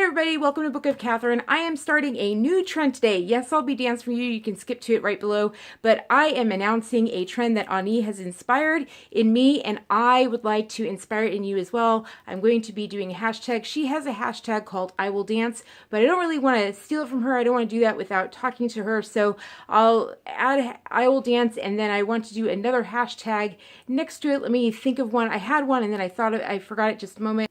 everybody, welcome to Book of Katherine. I am starting a new trend today. Yes, I'll be dancing for you. You can skip to it right below. But I am announcing a trend that Anni has inspired in me, and I would like to inspire it in you as well. I'm going to be doing a hashtag. She has a hashtag called I Will Dance, but I don't really want to steal it from her. I don't want to do that without talking to her. So I'll add I Will Dance, and then I want to do another hashtag next to it. Let me think of one. I had one, and then I forgot it just a moment.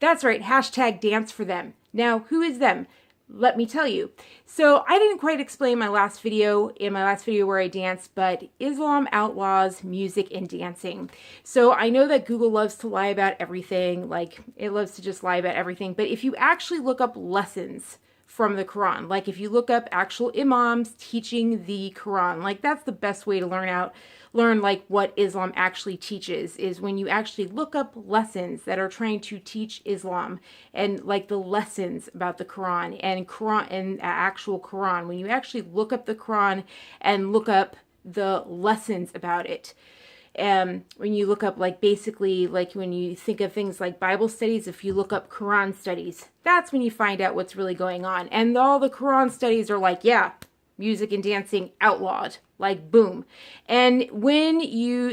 That's right, hashtag dance for them. Now, who is them? Let me tell you. So I didn't quite explain in my last video where I danced, but Islam outlaws music and dancing. So I know that Google loves to lie about everything, like it loves to just lie about everything, but if you actually look up lessons from the Quran, like if you look up actual imams teaching the Quran, like that's the best way to learn like what Islam actually teaches, is when you actually look up lessons that are trying to teach Islam and like the lessons about the Quran and actual Quran. When you actually look up the Quran and look up the lessons about it. When you look up, like, basically, like, when you think of things like Bible studies, if you look up Quran studies, that's when you find out what's really going on. And all the Quran studies are like, yeah, music and dancing outlawed, like, boom. And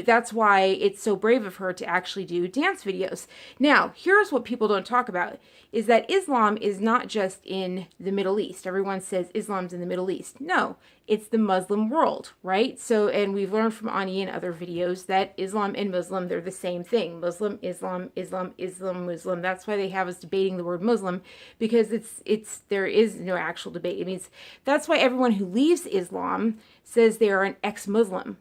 that's why it's so brave of her to actually do dance videos. Now, here's what people don't talk about, is that Islam is not just in the Middle East. Everyone says Islam's in the Middle East. No, it's the Muslim world, right? So, and we've learned from Anni in other videos that Islam and Muslim, they're the same thing. Muslim, Islam, Islam, Islam, Muslim. That's why they have us debating the word Muslim, because there is no actual debate. It means that's why everyone who leaves Islam says they are an ex-Muslim.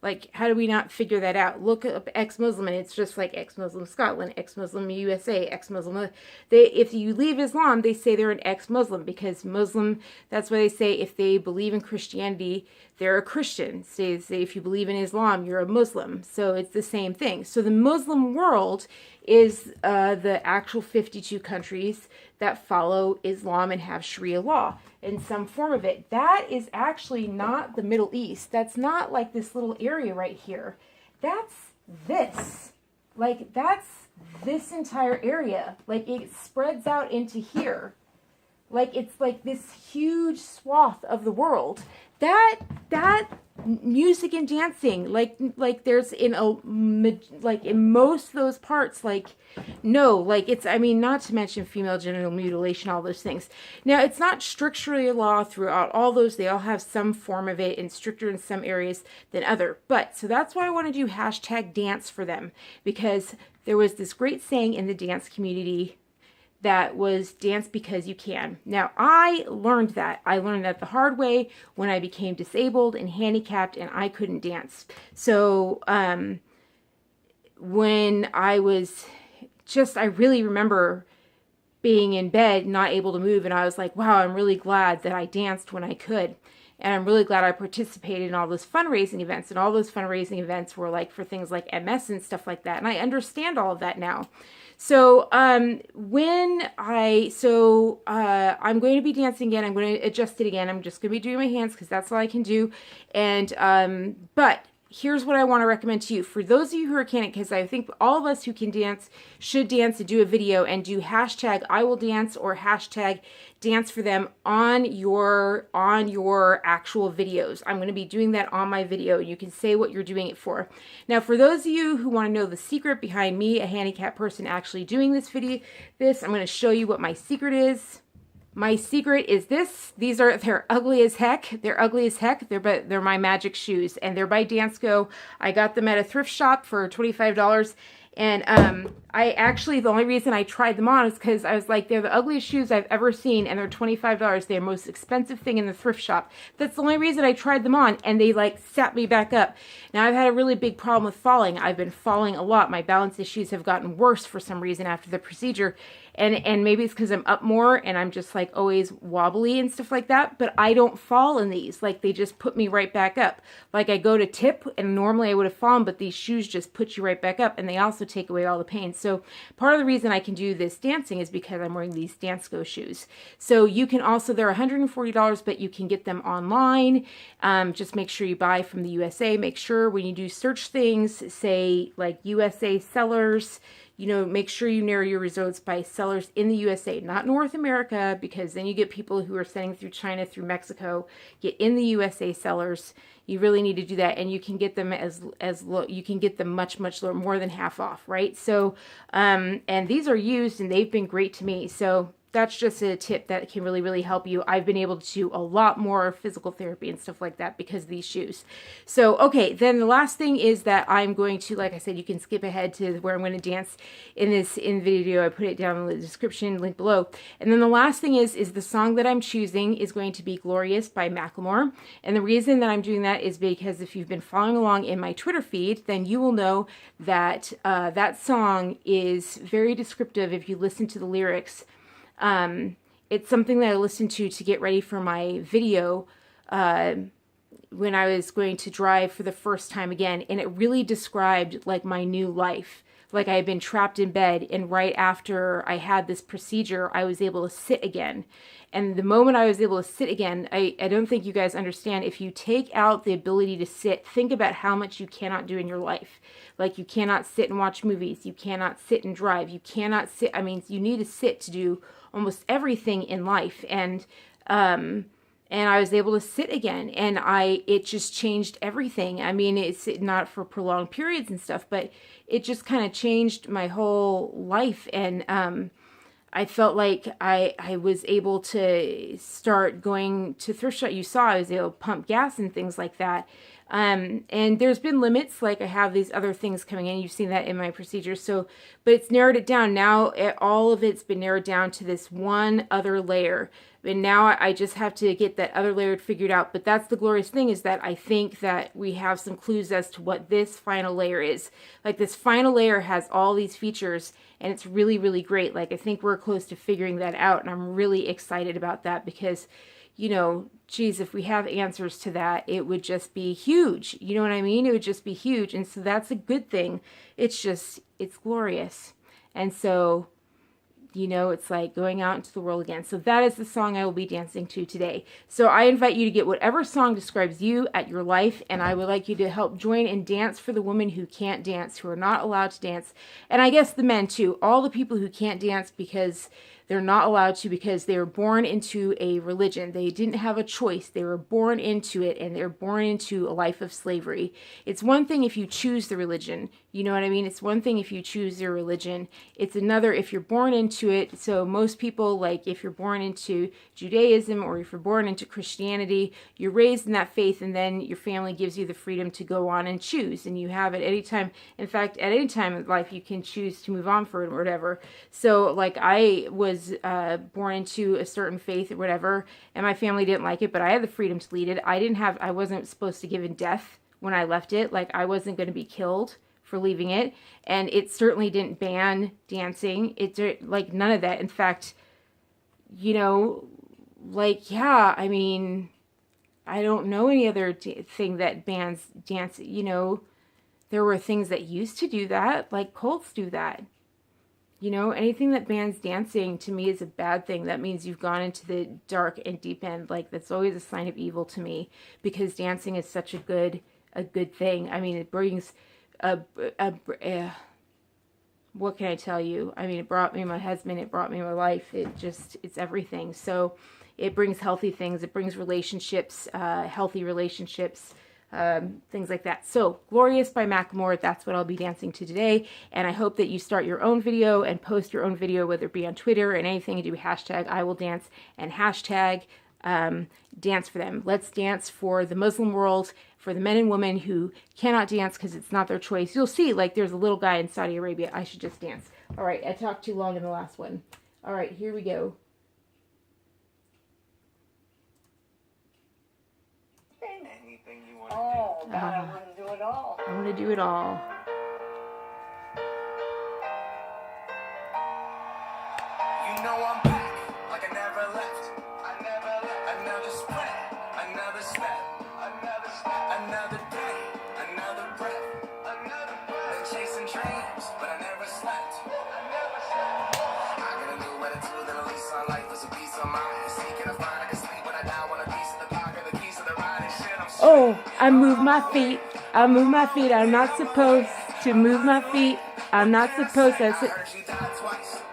Like, how do we not figure that out? Look up ex-Muslim, and it's just like ex-Muslim Scotland, ex-Muslim USA, ex-Muslim. If you leave Islam, they say they're an ex-Muslim, because Muslim, that's why they say if they believe in Christianity, they're a Christian. Say if you believe in Islam, you're a Muslim. So it's the same thing. So the Muslim world is the actual 52 countries that follow Islam and have Sharia law in some form of it. That is actually not the Middle East. That's not like this little area right here. That's this. Like, that's this entire area. Like, it spreads out into here. Like, it's like this huge swath of the world. That music and dancing, like there's in most of those parts, like, no, like it's, I mean, not to mention female genital mutilation, all those things. Now, it's not strict Sharia law throughout all those. They all have some form of it, and stricter in some areas than other. But, so that's why I want to do hashtag dance for them, because there was this great saying in the dance community that was dance because you can. Now, I learned that the hard way when I became disabled and handicapped and I couldn't dance. So, when I was I really remember being in bed, not able to move, and I was like, wow, I'm really glad that I danced when I could. And I'm really glad I participated in all those fundraising events. And all those fundraising events were like for things like MS and stuff like that. And I understand all of that now. So I'm going to be dancing again. I'm going to adjust it again. I'm just going to be doing my hands because that's all I can do. And but here's what I want to recommend to you. For those of you who can't, because I think all of us who can dance should dance and do a video and do hashtag I will dance or hashtag dance for them on your actual videos. I'm going to be doing that on my video. You can say what you're doing it for. Now, for those of you who want to know the secret behind me, a handicapped person, actually doing this video, I'm going to show you what my secret is. My secret is this. They're ugly as heck. They're ugly as heck. They're my magic shoes, and they're by Danceco. I got them at a thrift shop for $25. And the only reason I tried them on is because I was like, they're the ugliest shoes I've ever seen, and they're $25. They're the most expensive thing in the thrift shop. That's the only reason I tried them on, and they like sat me back up. Now, I've had a really big problem with falling. I've been falling a lot. My balance issues have gotten worse for some reason after the procedure. And maybe it's because I'm up more and I'm just like always wobbly and stuff like that, but I don't fall in these. Like, they just put me right back up. Like, I go to tip and normally I would have fallen, but these shoes just put you right back up, and they also take away all the pain. So part of the reason I can do this dancing is because I'm wearing these Danceco shoes. So you can also, they're $140, but you can get them online. Just make sure you buy from the USA. Make sure when you do search things, say like USA sellers, you know, make sure you narrow your results by sellers in the USA, not North America, because then you get people who are sending through China, through Mexico. Get in the USA sellers. You really need to do that, and you can get them as low. You can get them much lower, more than half off, right? So, and these are used, and they've been great to me. So that's just a tip that can really help you. I've been able to do a lot more physical therapy and stuff like that because of these shoes. So, okay, then the last thing is that I'm going to, like I said, you can skip ahead to where I'm going to dance in video. I put it down in the description, link below. And then the last thing is the song that I'm choosing is going to be Glorious by MACKLEMORE. And the reason that I'm doing that is because if you've been following along in my Twitter feed, then you will know that that song is very descriptive if you listen to the lyrics. It's something that I listened to get ready for my video when I was going to drive for the first time again, and it really described like my new life. Like I had been trapped in bed, and right after I had this procedure, I was able to sit again. And the moment I was able to sit again, I don't think you guys understand. If you take out the ability to sit, think about how much you cannot do in your life. Like you cannot sit and watch movies. You cannot sit and drive. You cannot sit. I mean, you need to sit to do almost everything in life. And I was able to sit again, and it just changed everything. I mean, it's not for prolonged periods and stuff, but it just kind of changed my whole life. And I felt like I was able to start going to thrift shop. You saw I was able to pump gas and things like that. And there's been limits, like I have these other things coming in. You've seen that in my procedure. So, but it's narrowed it down. Now all of it's been narrowed down to this one other layer. And now I just have to get that other layer figured out. But that's the glorious thing, is that I think that we have some clues as to what this final layer is. Like this final layer has all these features, and it's really great. Like I think we're close to figuring that out, and I'm really excited about that because, you know, geez, if we have answers to that, it would just be huge. You know what I mean? It would just be huge. And so that's a good thing. It's glorious. And so, you know, it's like going out into the world again. So that is the song I will be dancing to today. So I invite you to get whatever song describes you at your life, and I would like you to help join and dance for the women who can't dance, who are not allowed to dance. And I guess the men too, all the people who can't dance because they're not allowed to, because they were born into a religion. They didn't have a choice. They were born into it, and they're born into a life of slavery. It's one thing if you choose the religion. You know what I mean? It's one thing if you choose your religion. It's another if you're born into it. So most people, like if you're born into Judaism or if you're born into Christianity, you're raised in that faith, and then your family gives you the freedom to go on and choose. And you have at any time. In fact, at any time in life, you can choose to move on for it or whatever. So like I was born into a certain faith or whatever, and my family didn't like it, but I had the freedom to lead it. I wasn't supposed to give in death when I left it. Like I wasn't going to be killed for leaving it, and it certainly didn't ban dancing. It like none of that. In fact, you know, like yeah, I mean, I don't know any other thing that bans dance. You know, there were things that used to do that, like cults do that. You know, anything that bans dancing to me is a bad thing. That means you've gone into the dark and deep end. Like that's always a sign of evil to me, because dancing is such a good thing. I mean, it brings what can I tell you? I mean, it brought me my husband, it brought me my life. It's everything. So it brings healthy things. It brings relationships, healthy relationships, things like that. So Glorious by MACKLEMORE, that's what I'll be dancing to today. And I hope that you start your own video and post your own video, whether it be on Twitter and anything, and do hashtag I will dance and hashtag dance for them. Let's dance for the Muslim world, for the men and women who cannot dance because it's not their choice. You'll see, like, there's a little guy in Saudi Arabia. I should just dance. All right, I talked too long in the last one. All right, here we go. Anything you want to do. God, I want to do it all. I want to do it all. You know I'm back, like I never left. Another spread, another step, another day, another breath. Been chasing dreams, but I never slept. I got a new attitude and a lease on life was a piece of mind. Seeking a find, I can sleep when I die. Want a piece of the pocket, the keys of the ride and shit. Oh, I move my feet. I move my feet. I'm not supposed to move my feet. I'm not supposed to. I heard she died twice.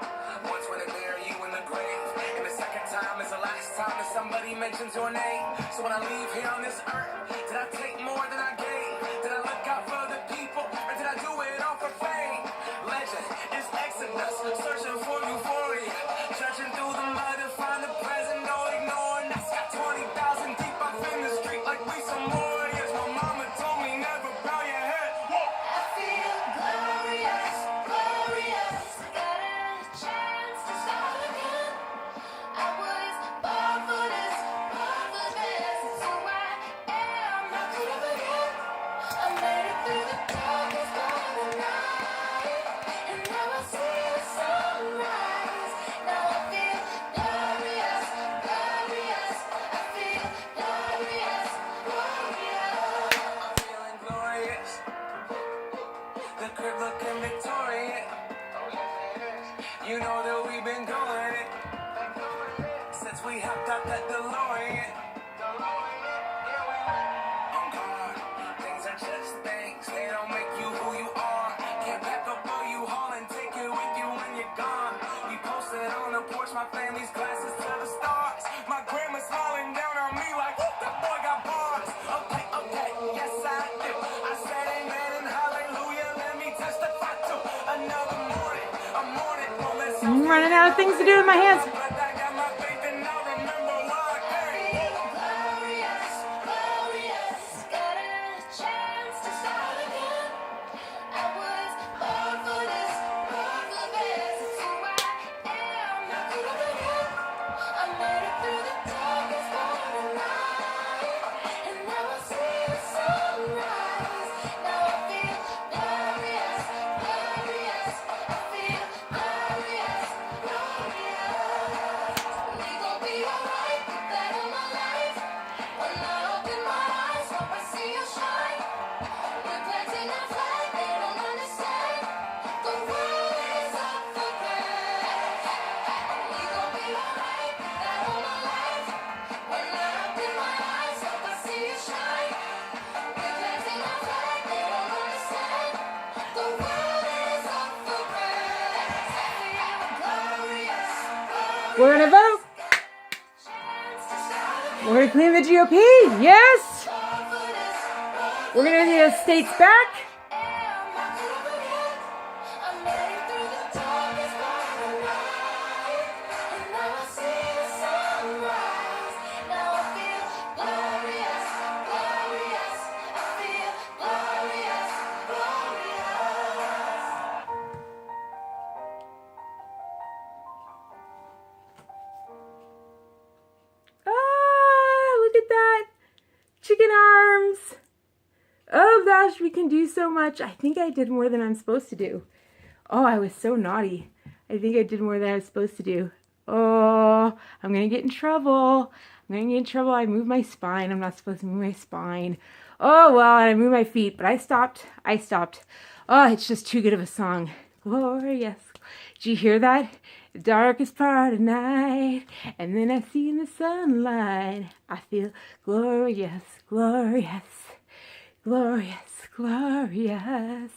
Once when they bury you in the grave, and the second time is the last time that somebody mentions your name. So when I leave here on this earth, did I take more than I gave? Did I look out for the people, or did I do it all for fame? Legend is Exodus, searching for euphoria, searching through the mud to find the present, no ignoring. That's got 20,000 deep up in the street like we some warriors. My mama told me never bow your head. I feel glorious, glorious. Got a chance to start again. I was born for this, born for this. It's who I am, not could have again. I made it through the darkest part of the night, and now I see the sunrise. Now I feel glorious, glorious. I feel glorious, glorious. I'm feeling glorious. The crib looking victorious. You know that we've been going it since we hopped out that DeLorean. On guard, things are just things. They don't make you who you are. Can't pack up all you haul and take it with you when you're gone. We posted on the porch, my family's glasses to the stars. My grandma smiling down on me like, whoop, that boy got bars. Okay, yes I do. I said amen and hallelujah. Let me testify to another morning. A morning, well, let's I'm running out of things to do with my hands. but I got my faith and I remember why I came. Glorious, glorious. Got a chance to start again. I was born for this, born for this. It's who I am, not could have again. I made it through the darkest part of the night, and now I see the sunrise. Now I feel glorious, glorious. I feel glorious, glorious. We gon' be alright, put that on my life. When I open my eyes, hope I see you shine. We're planting a flag, they don't understand. The world is up for grabs. We gon' be alright, put that on my life. When I open my eyes, hope I see you shine. We're planting a flag, they don't understand. The world is up for grabs. I feel glorious, glorious. We're gonna vote. Chance to start again. We're gonna clean the GOP. Yes. We're gonna get the states back. Ah, look at that. Chicken arms. Oh gosh, we can do so much. I think I did more than I'm supposed to do. Oh, I was so naughty. I think I did more than I was supposed to do. Oh, I'm going to get in trouble. I'm going to get in trouble. I moved my spine. I'm not supposed to move my spine. Oh, well, I moved my feet, but I stopped. Oh, it's just too good of a song. Glorious. Did you hear that? The darkest part of night, and then I see in the sunlight. I feel glorious, glorious, glorious, glorious.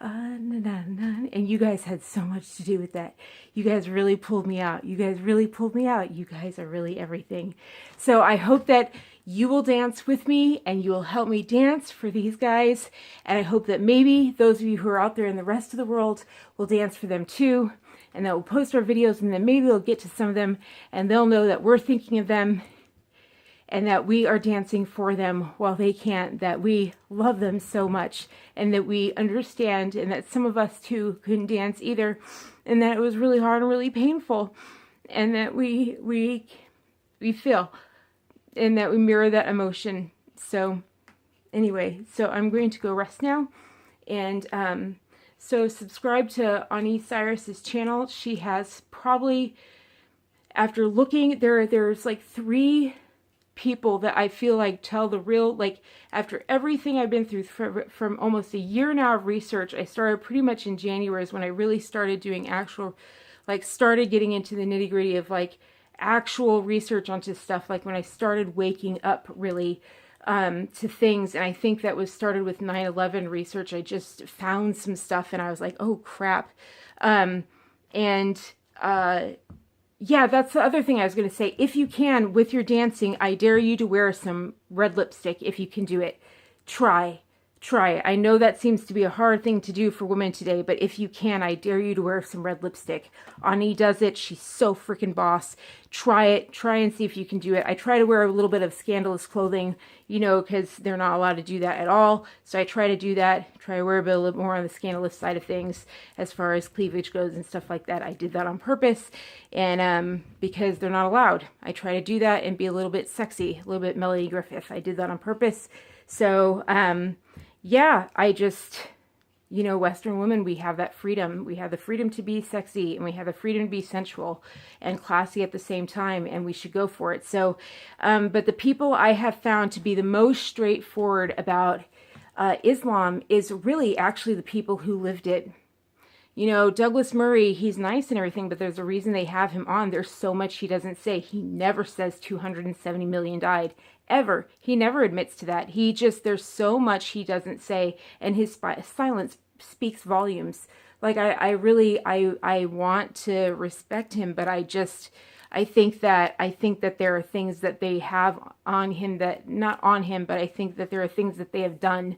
And you guys had so much to do with that. You guys really pulled me out. You guys really pulled me out. You guys are really everything. So I hope that you will dance with me and you will help me dance for these guys. And I hope that maybe those of you who are out there in the rest of the world will dance for them too. And that we'll post our videos, and then maybe we'll get to some of them and they'll know that we're thinking of them and that we are dancing for them while they can't, that we love them so much, and that we understand, and that some of us too couldn't dance either, and that it was really hard and really painful, and that we feel, and that we mirror that emotion. So anyway, so I'm going to go rest now, and so subscribe to Anni Cyrus's channel. She has probably, after looking, there's like 3 people that I feel like tell the real, like after everything I've been through from almost a year now of research. I started pretty much in January is when I really started doing actual, like started getting into the nitty gritty of like actual research onto stuff. Like when I started waking up really to things. And I think that was started with 9/11 research. I just found some stuff and I was like, oh crap. Yeah, that's the other thing I was going to say. If you can, with your dancing, I dare you to wear some red lipstick if you can do it. Try. I know that seems to be a hard thing to do for women today, but if you can, I dare you to wear some red lipstick. Anni does it. She's so freaking boss. Try it. Try and see if you can do it. I try to wear a little bit of scandalous clothing, because they're not allowed to do that at all. So I try to do that. Try to wear a little bit more on the scandalous side of things as far as cleavage goes and stuff like that. I did that on purpose, and because they're not allowed. I try to do that and be a little bit sexy, a little bit Melanie Griffith. I did that on purpose. So, yeah, I just, Western women, we have that freedom. We have the freedom to be sexy, and we have the freedom to be sensual and classy at the same time, and we should go for it. So, but the people I have found to be the most straightforward about Islam is really actually the people who lived it. Douglas Murray, he's nice and everything, but there's a reason they have him on. There's so much he doesn't say. He never says 270 million died. Ever. He never admits to that. There's so much he doesn't say, and his silence speaks volumes. Like, I want to respect him, but I think that there are things that they have on him that, not on him, but I think that there are things that they have done,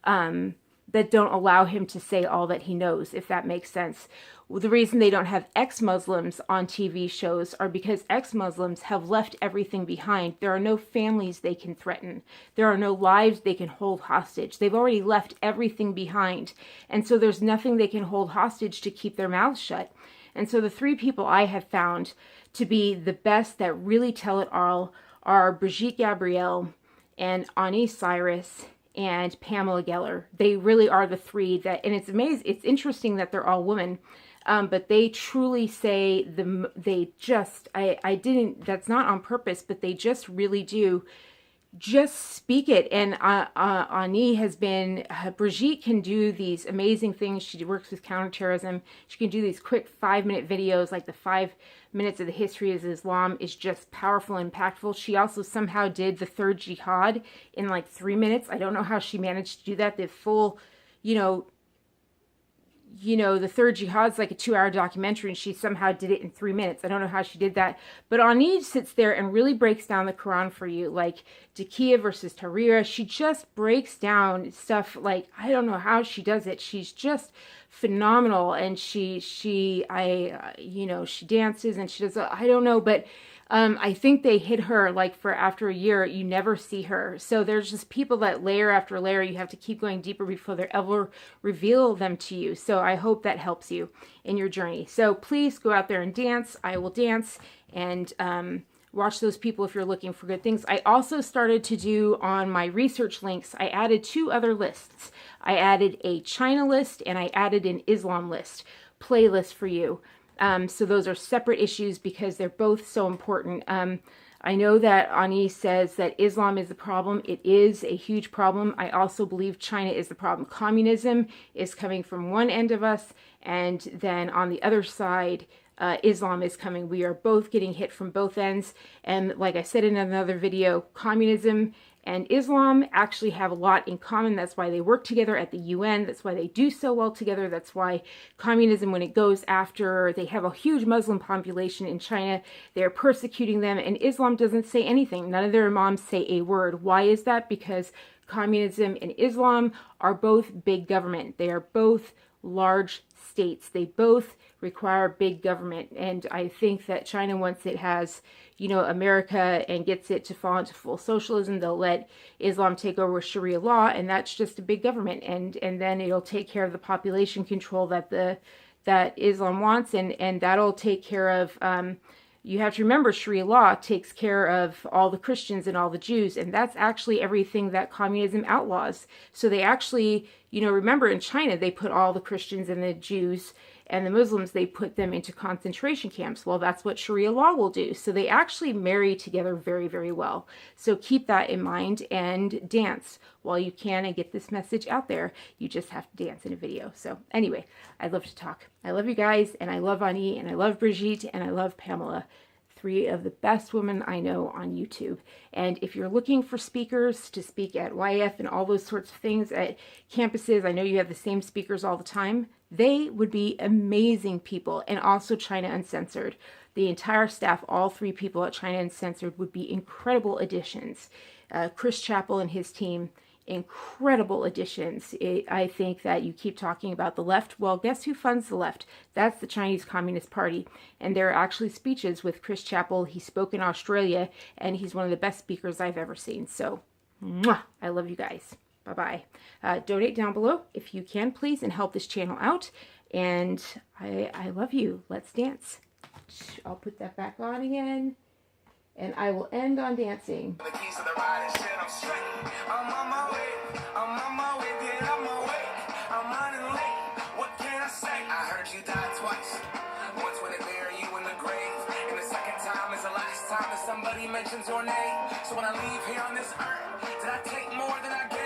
that don't allow him to say all that he knows, if that makes sense. The reason they don't have ex-Muslims on TV shows are because ex-Muslims have left everything behind. There are no families they can threaten. There are no lives they can hold hostage. They've already left everything behind. And so there's nothing they can hold hostage to keep their mouths shut. And so the three people I have found to be the best that really tell it all are Brigitte Gabriel and Anni Cyrus and Pamela Geller. They really are the three that, and it's amazing. It's interesting that they're all women, but they truly say that's not on purpose, but they just really do just speak it. And Anni has been, Brigitte can do these amazing things. She works with counterterrorism. She can do these quick 5-minute videos, like the 5 minutes of the history of Islam is just powerful and impactful. She also somehow did the third jihad in like 3 minutes. I don't know how she managed to do that. The full, the third jihad's like a 2-hour documentary, and she somehow did it in 3 minutes. I don't know how she did that. But Anni sits there and really breaks down the Quran for you, like Dakiya versus Tahrir. She just breaks down stuff like, I don't know how she does it. She's just phenomenal. And she dances and she does, I don't know, but I think they hid her, like, for after a year, you never see her. So there's just people that layer after layer, you have to keep going deeper before they ever reveal them to you. So I hope that helps you in your journey. So please go out there and dance. I will dance, and watch those people if you're looking for good things. I also started to do on my research links, I added 2 other lists. I added a China list and I added an Islam list, playlist for you. So those are separate issues because they're both so important. I know that Anni says that Islam is the problem. It is a huge problem. I also believe China is the problem. Communism is coming from one end of us, and then on the other side, Islam is coming. We are both getting hit from both ends. And like I said in another video, communism and Islam actually have a lot in common. That's why they work together at the UN. That's why they do so well together. That's why communism, when it goes after, they have a huge Muslim population in China. They're persecuting them, and Islam doesn't say anything. None of their imams say a word. Why is that? Because communism and Islam are both big government. They are both large states. They both require big government. And I think that China, once it has, America and gets it to fall into full socialism, they'll let Islam take over Sharia law, and that's just a big government. And then it'll take care of the population control that Islam wants, and that'll take care of, you have to remember, Sharia law takes care of all the Christians and all the Jews, and that's actually everything that communism outlaws. So they actually, remember in China, they put all the Christians and the Jews and the Muslims, they put them into concentration camps. Well, that's what Sharia law will do. So they actually marry together very, very well. So keep that in mind and dance while you can and get this message out there. You just have to dance in a video. So anyway, I love to talk. I love you guys, and I love Anni, and I love Brigitte, and I love Pamela. three of the best women I know on YouTube. And if you're looking for speakers to speak at YF and all those sorts of things at campuses, I know you have the same speakers all the time. They would be amazing people. And also China Uncensored. The entire staff, all three people at China Uncensored, would be incredible additions. Chris Chappell and his team, incredible additions. I think that you keep talking about the left. Well, guess who funds the left? That's the Chinese Communist Party. And there are actually speeches with Chris Chappell. He spoke in Australia, and he's one of the best speakers I've ever seen. So, mwah, I love you guys. Bye-bye. Donate down below if you can, please, and help this channel out. And I love you. Let's dance. I'll put that back on again. And I will end on dancing. The keys to the ride and shit, I'm straight. I'm on my way. I'm on my way, get out my way. I'm running late. What can I say? I heard you died twice. Once when they bury you in the grave, and the second time is the last time that somebody mentions your name. So when I leave here on this earth, did I take more than I gave?